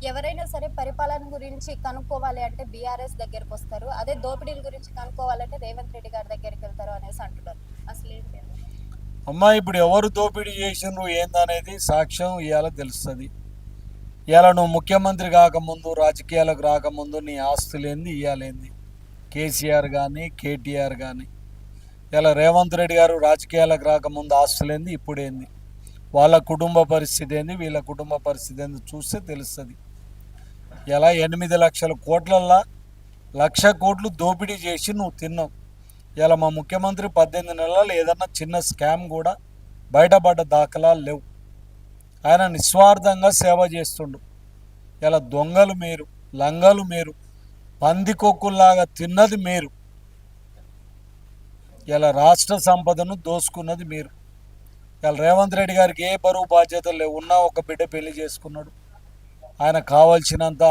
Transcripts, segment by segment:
ఎవరైనా సరే పరిపాలన గురించి కనుక్కోవాలి అంటే బీఆర్ఎస్ దగ్గరికి వస్తారు. అదే దోపిడీల గురించి కనుక్కోవాలంటే రేవంత్ రెడ్డి గారి దగ్గరికి వెళ్తారు అనేసి అంటున్నారు. అసలు ఏంటి అది? అమ్మా, ఇప్పుడు ఎవరు దోపిడీ చేసిండ్రు ఏందనేది సాక్ష్యం ఇవాళ తెలుస్తుంది. ఇవాళ నువ్వు ముఖ్యమంత్రి కాకముందు, రాజకీయాలకు రాకముందు నీ ఆస్తులేంది, ఇవ్వాలేంది? కేసీఆర్ కానీ కేటీఆర్ కానీ, ఇలా రేవంత్ రెడ్డి గారు రాజకీయాలకు రాకముందు ఆస్తులేంది, ఇప్పుడేంది? వాళ్ళ కుటుంబ పరిస్థితి ఏంది, వీళ్ళ కుటుంబ పరిస్థితి ఏంది చూస్తే తెలుస్తుంది. ఇలా 8 లక్షల కోట్లల్లో 1,00,000 కోట్లు దోపిడీ చేసి నువ్వు తిన్నావు. ఇలా మా ముఖ్యమంత్రి 18 నెలలు ఏదన్నా చిన్న స్కామ్ కూడా బయటపడ్డ దాఖలాలు లేవు. ఆయన నిస్వార్థంగా సేవ చేస్తుండు. ఇలా దొంగలు మీరు, లంగలు మీరు, పందికొక్కుల్లాగా తిన్నది మీరు, ఇలా రాష్ట్ర సంపదను దోసుకున్నది మీరు. ఇలా రేవంత్ రెడ్డి గారికి ఏ బరువు బాధ్యతలు లేవు. ఉన్నా ఒక బిడ్డ పెళ్లి చేసుకున్నాడు. ఆయన కావాల్సినంత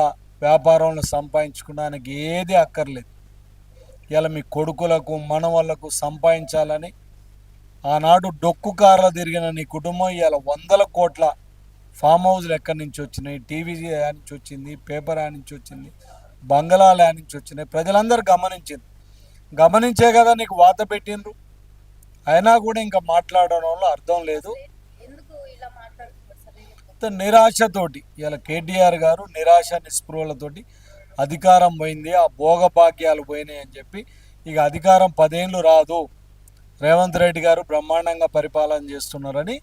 వ్యాపారంలో సంపాదించుకున్న ఆయనకి ఏది అక్కర్లేదు. ఇలా మీ కొడుకులకు మనవాళ్లకు సంపాదించాలని ఆనాడు డొక్కు కార్ల తిరిగిన నీ కుటుంబం ఇవాళ 100 కోట్ల ఫామ్ హౌస్లు ఎక్కడి నుంచి వచ్చినాయి, టీవీ నుంచి వచ్చింది, పేపర్ నుంచి వచ్చింది, బంగళాల నుంచి వచ్చినాయి, ప్రజలందరూ గమనించే కదా నీకు వాత పెట్టిండ్రు. అయినా కూడా ఇంకా మాట్లాడడంలో అర్థం లేదు. ఎందుకు ఇలా మాట్లాడుతున్నారు సార్? నిరాశతోటి ఇలా కేటీఆర్ గారు నిరాశ నిస్పృహలతోటి అధికారం పోయింది, ఆ భోగభాగ్యాలు పోయినాయి అని చెప్పి ఇక అధికారం 10 ఏళ్ళు రాదు, రేవంత్ రెడ్డి గారు బ్రహ్మాండంగా పరిపాలన చేస్తున్నారని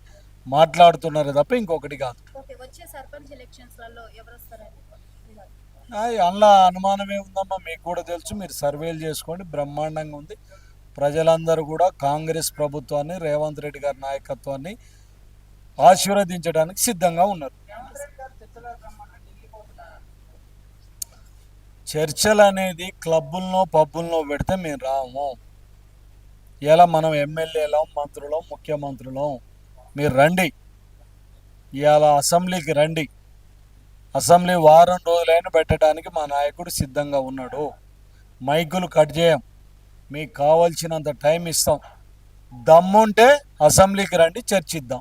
మాట్లాడుతున్నారు తప్ప ఇంకొకటి కాదు. వచ్చే సర్పంచ్ ఎలక్షన్స్లలో ఎవరు వస్తారని? అందులో అనుమానమే ఉందమ్మా, మీకు కూడా తెలుసు. మీరు సర్వేలు చేసుకోండి, బ్రహ్మాండంగా ఉంది. ప్రజలందరూ కూడా కాంగ్రెస్ ప్రభుత్వాన్ని, రేవంత్ రెడ్డి గారి నాయకత్వాన్ని ఆశీర్వదించడానికి సిద్ధంగా ఉన్నారు. చర్చలు అనేది క్లబ్బుల్లో పబ్బుల్లో పెడితే మేము రాము. ఇలా మనం ఎమ్మెల్యేలం, మంత్రులం, ముఖ్యమంత్రులం. మీరు రండి, ఇవాళ అసెంబ్లీకి రండి. అసెంబ్లీ వారం రోజులైనా పెట్టడానికి మా నాయకుడు సిద్ధంగా ఉన్నాడు. మైకులు కట్ చేయం, మీకు కావాల్సినంత టైం ఇస్తాం. దమ్ముంటే అసెంబ్లీకి రండి, చర్చిద్దాం.